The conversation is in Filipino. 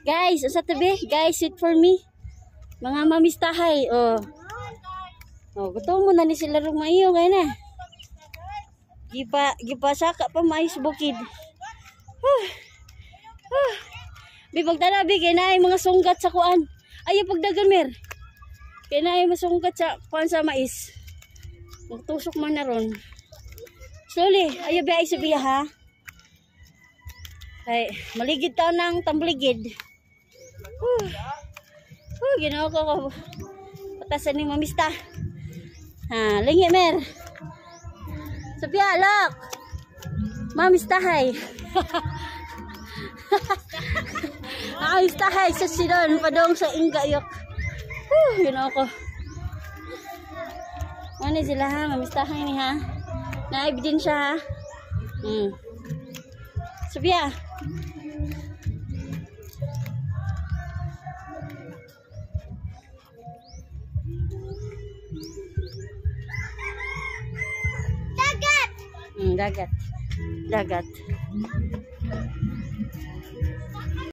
Guys, asa tabi? Guys, wait for me. Mga mamistahay. Oh. Oh, gutom mo na ni sila rumayo kay na. Gipa saka pa mais bukid. Bibag tanabi kay naay mga sunggat sa kuan. Ayo pagdagan mer. Kay naay masunggat sa kuan sa mais. Magtusok man na ron. Slowly, ayo biya sa biya ha. Ay, maligid taon ng tambligid. Ginawa ko. Patasan ni mamista. Ha, lingi mer. Sophia, look. Mamistahay. Mamistahay sa silon padong sa ingayok. Ginawa ko. Ano sila ha? Mamistahay ni ha? Na-ebidensya ha? Sophia. Dagat.